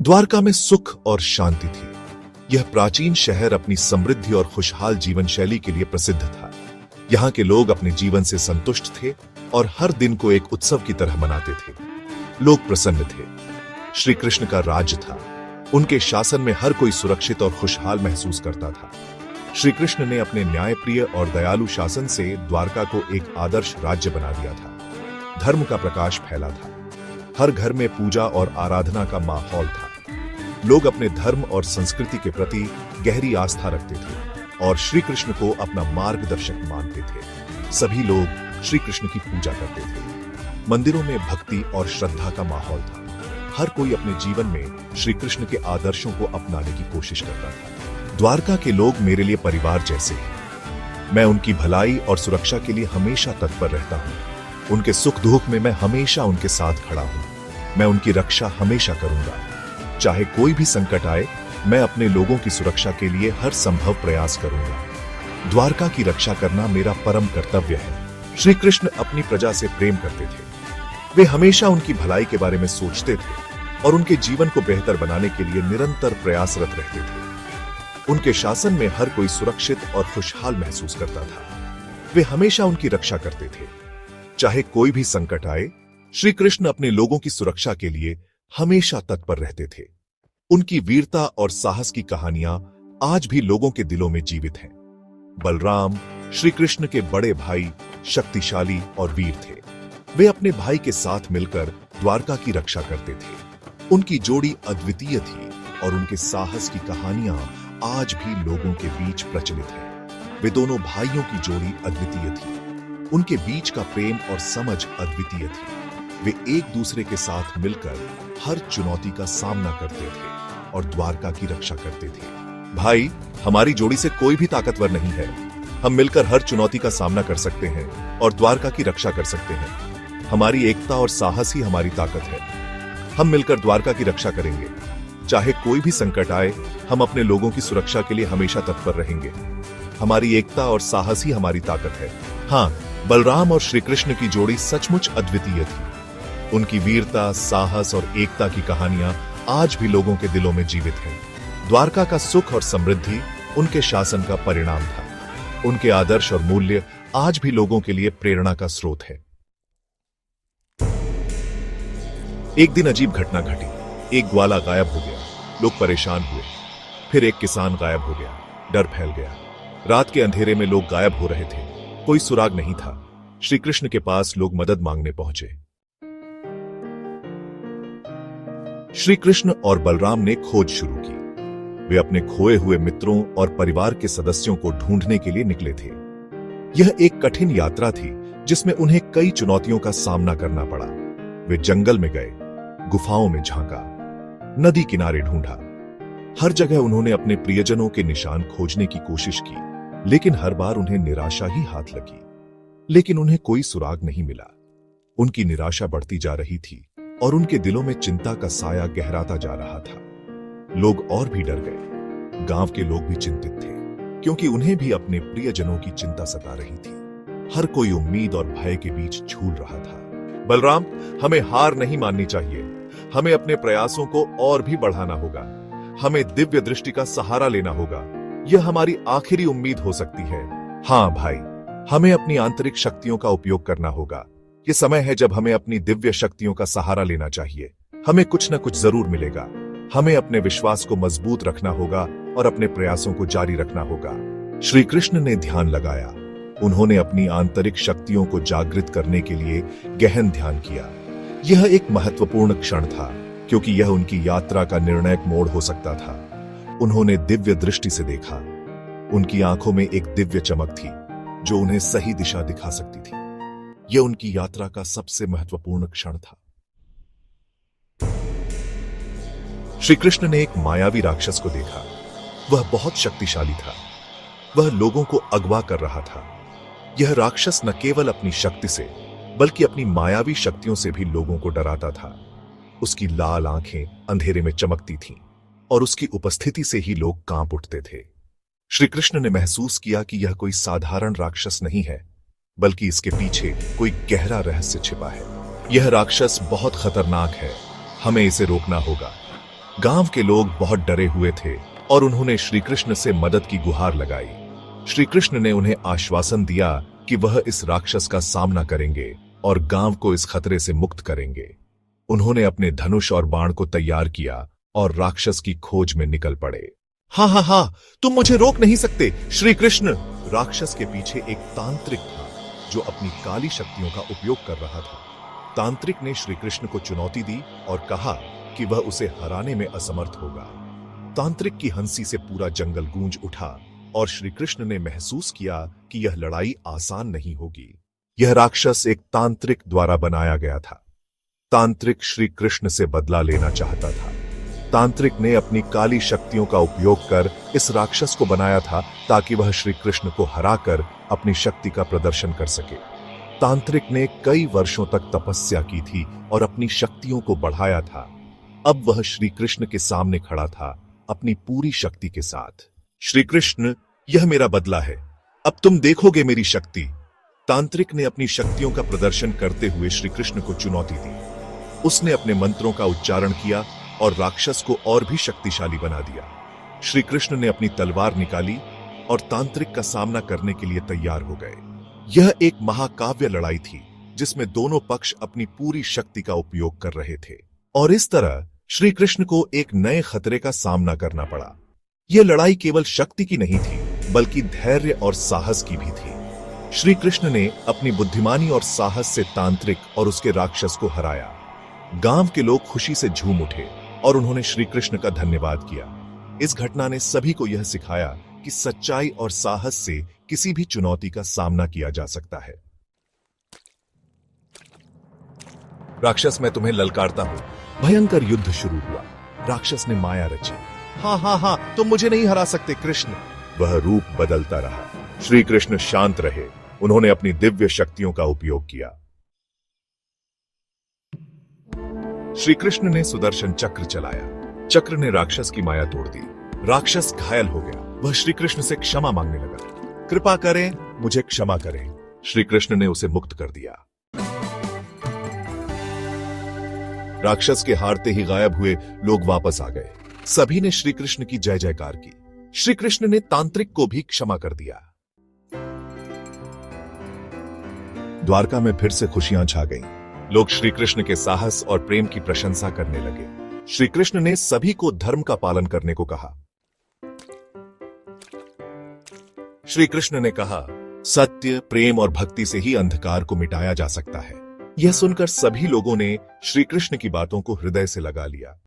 द्वारका में सुख और शांति थी। यह प्राचीन शहर अपनी समृद्धि और खुशहाल जीवन शैली के लिए प्रसिद्ध था। यहाँ के लोग अपने जीवन से संतुष्ट थे और हर दिन को एक उत्सव की तरह मनाते थे। लोग प्रसन्न थे। श्री कृष्ण का राज्य था। उनके शासन में हर कोई सुरक्षित और खुशहाल महसूस करता था। श्री कृष्ण ने अपने न्यायप्रिय और दयालु शासन से द्वारका को एक आदर्श राज्य बना दिया था। धर्म का प्रकाश फैला था। हर घर में पूजा और आराधना का माहौल था। लोग अपने धर्म और संस्कृति के प्रति गहरी आस्था रखते थे और श्री कृष्ण को अपना मार्गदर्शक मानते थे। सभी लोग श्री कृष्ण की पूजा करते थे। मंदिरों में भक्ति और श्रद्धा का माहौल था। हर कोई अपने जीवन में श्री कृष्ण के आदर्शों को अपनाने की कोशिश करता था। द्वारका के लोग मेरे लिए परिवार जैसे हैं। मैं उनकी भलाई और सुरक्षा के लिए हमेशा तत्पर रहता हूँ। उनके सुख दुख में मैं हमेशा उनके साथ खड़ा हूँ। मैं उनकी रक्षा हमेशा करूंगा। चाहे कोई भी संकट आए, मैं अपने लोगों की सुरक्षा के लिए हर संभव प्रयास करूंगा। द्वारका की रक्षा करना मेरा परम कर्तव्य है। श्री कृष्ण अपनी प्रजा से प्रेम करते थे। वे हमेशा उनकी भलाई के बारे में सोचते थे और उनके जीवन को बेहतर बनाने के लिए निरंतर प्रयासरत रहते थे। उनके शासन में हर कोई सुरक्षित और खुशहाल महसूस करता था। वे हमेशा उनकी रक्षा करते थे। चाहे कोई भी संकट आए, श्री कृष्ण अपने लोगों की सुरक्षा के लिए हमेशा तत्पर रहते थे। उनकी वीरता और साहस की कहानियां आज भी लोगों के दिलों में जीवित हैं। बलराम श्री कृष्ण के बड़े भाई शक्तिशाली और वीर थे। वे अपने भाई के साथ मिलकर द्वारका की रक्षा करते थे। उनकी जोड़ी अद्वितीय थी और उनके साहस की कहानियां आज भी लोगों के बीच प्रचलित है। वे दोनों भाइयों की जोड़ी अद्वितीय थी। उनके बीच का प्रेम और समझ अद्वितीय थी। वे एक दूसरे के साथ मिलकर हर चुनौती का सामना करते थे और द्वारका की रक्षा करते थे। भाई, हमारी जोड़ी से कोई भी ताकतवर नहीं है। हम मिलकर हर चुनौती का सामना कर सकते हैं और द्वारका की रक्षा कर सकते हैं। हमारी एकता और साहस ही हमारी ताकत है। हम मिलकर द्वारका की रक्षा करेंगे। चाहे कोई भी संकट आए, हम अपने लोगों की सुरक्षा के लिए हमेशा तत्पर रहेंगे। हमारी एकता और साहस ही हमारी ताकत है। हाँ, बलराम और श्री कृष्ण की जोड़ी सचमुच अद्वितीय थी। उनकी वीरता, साहस और एकता की कहानियां आज भी लोगों के दिलों में जीवित हैं। द्वारका का सुख और समृद्धि उनके शासन का परिणाम था। उनके आदर्श और मूल्य आज भी लोगों के लिए प्रेरणा का स्रोत है। एक दिन अजीब घटना घटी। एक ग्वाला गायब हो गया। लोग परेशान हुए। फिर एक किसान गायब हो गया। डर फैल गया। रात के अंधेरे में लोग गायब हो रहे थे। कोई सुराग नहीं था। श्री कृष्ण के पास लोग मदद मांगने पहुंचे। श्री कृष्ण और बलराम ने खोज शुरू की। वे अपने खोए हुए मित्रों और परिवार के सदस्यों को ढूंढने के लिए निकले थे। यह एक कठिन यात्रा थी जिसमें उन्हें कई चुनौतियों का सामना करना पड़ा। वे जंगल में गए, गुफाओं में झांका, नदी किनारे ढूंढा। हर जगह उन्होंने अपने प्रियजनों के निशान खोजने की कोशिश की, लेकिन हर बार उन्हें निराशा ही हाथ लगी। लेकिन उन्हें कोई सुराग नहीं मिला। उनकी निराशा बढ़ती जा रही थी और उनके दिलों में चिंता का साया गहराता जा रहा था। लोग और भी डर गए। गांव के लोग भी चिंतित थे, क्योंकि उन्हें भी अपने प्रियजनों की चिंता सता रही थी। हर कोई उम्मीद और भय के बीच झूल रहा था। बलराम, हमें हार नहीं माननी चाहिए। हमें अपने प्रयासों को और भी बढ़ाना होगा। हमें दिव्य दृष्टि का सहारा लेना होगा। यह हमारी आखिरी उम्मीद हो सकती है। हाँ भाई, हमें अपनी आंतरिक शक्तियों का उपयोग करना होगा। ये समय है जब हमें अपनी दिव्य शक्तियों का सहारा लेना चाहिए। हमें कुछ न कुछ जरूर मिलेगा। हमें अपने विश्वास को मजबूत रखना होगा और अपने प्रयासों को जारी रखना होगा। श्री कृष्ण ने ध्यान लगाया। उन्होंने अपनी आंतरिक शक्तियों को जागृत करने के लिए गहन ध्यान किया। यह एक महत्वपूर्ण क्षण था, क्योंकि यह उनकी यात्रा का निर्णायक मोड़ हो सकता था। उन्होंने दिव्य दृष्टि से देखा। उनकी आंखों में एक दिव्य चमक थी जो उन्हें सही दिशा दिखा सकती थी। यह उनकी यात्रा का सबसे महत्वपूर्ण क्षण था। श्री कृष्ण ने एक मायावी राक्षस को देखा। वह बहुत शक्तिशाली था। वह लोगों को अगवा कर रहा था। यह राक्षस न केवल अपनी शक्ति से, बल्कि अपनी मायावी शक्तियों से भी लोगों को डराता था। उसकी लाल आंखें अंधेरे में चमकती थीं और उसकी उपस्थिति से ही लोग कांप उठते थे। श्री कृष्ण ने महसूस किया कि यह कोई साधारण राक्षस नहीं है, बल्कि इसके पीछे कोई गहरा रहस्य छिपा है। यह राक्षस बहुत खतरनाक है। हमें इसे रोकना होगा। गांव के लोग बहुत डरे हुए थे और उन्होंने श्री कृष्ण से मदद की गुहार लगाई। श्री कृष्ण ने उन्हें आश्वासन दिया कि वह इस राक्षस का सामना करेंगे और गांव को इस खतरे से मुक्त करेंगे। उन्होंने अपने धनुष और बाण को तैयार किया और राक्षस की खोज में निकल पड़े। हाँ हाँ हाँ, तुम मुझे रोक नहीं सकते श्री कृष्ण। राक्षस के पीछे एक तांत्रिक था जो अपनी काली शक्तियों का उपयोग कर रहा था। तांत्रिक ने श्री कृष्ण को चुनौती दी और कहा कि वह उसे हराने में असमर्थ होगा। तांत्रिक की हंसी से पूरा जंगल गूंज उठा और श्री कृष्ण ने महसूस किया कि यह लड़ाई आसान नहीं होगी। यह राक्षस एक तांत्रिक द्वारा बनाया गया था। तांत्रिक श्री कृष्ण से बदला लेना चाहता था। तांत्रिक ने अपनी काली शक्तियों का उपयोग कर इस राक्षस को बनाया था ताकि वह श्री कृष्ण को हराकर अपनी शक्ति का प्रदर्शन कर सके। तांत्रिक ने कई वर्षों तक तपस्या की थी और अपनी शक्तियों को बढ़ाया था। अब वह श्री कृष्ण के सामने खड़ा था अपनी पूरी शक्ति के साथ। श्री कृष्ण, यह मेरा बदला है, अब तुम देखोगे मेरी शक्ति। तांत्रिक ने अपनी शक्तियों का प्रदर्शन करते हुए श्री कृष्ण को चुनौती दी। उसने अपने मंत्रों का उच्चारण किया और राक्षस को और भी शक्तिशाली बना दिया। श्री कृष्ण ने अपनी तलवार निकाली और तांत्रिक का सामना करने के लिए तैयार हो गए। यह एक महाकाव्य लड़ाई थी जिसमें दोनों पक्ष अपनी पूरी शक्ति का उपयोग कर रहे थे और इस तरह श्री कृष्ण को एक नए खतरे का सामना करना पड़ा। यह लड़ाई केवल शक्ति की नहीं थी बल्कि धैर्य और साहस की भी थी। श्री कृष्ण ने अपनी बुद्धिमानी और साहस से तांत्रिक और उसके राक्षस को हराया। गांव के लोग खुशी से झूम उठे और उन्होंने श्री कृष्ण का धन्यवाद किया। इस घटना ने सभी को यह सिखाया कि सच्चाई और साहस से किसी भी चुनौती का सामना किया जा सकता है। राक्षस, मैं तुम्हें ललकारता हूं। भयंकर युद्ध शुरू हुआ। राक्षस ने माया रची। हाँ हाँ हाँ, तुम मुझे नहीं हरा सकते कृष्ण। वह रूप बदलता रहा। श्री कृष्ण शांत रहे। उन्होंने अपनी दिव्य शक्तियों का उपयोग किया। श्री कृष्ण ने सुदर्शन चक्र चलाया। चक्र ने राक्षस की माया तोड़ दी। राक्षस घायल हो गया। वह श्री कृष्ण से क्षमा मांगने लगा। कृपा करें, मुझे क्षमा करें। श्री कृष्ण ने उसे मुक्त कर दिया। राक्षस के हारते ही गायब हुए लोग वापस आ गए। सभी ने श्री कृष्ण की जय जयकार की। श्री कृष्ण ने तांत्रिक को भी क्षमा कर दिया। द्वारका में फिर से खुशियां छा गईं। लोग श्री कृष्ण के साहस और प्रेम की प्रशंसा करने लगे। श्री कृष्ण ने सभी को धर्म का पालन करने को कहा। श्री कृष्ण ने कहा, सत्य, प्रेम और भक्ति से ही अंधकार को मिटाया जा सकता है। यह सुनकर सभी लोगों ने श्री कृष्ण की बातों को हृदय से लगा लिया।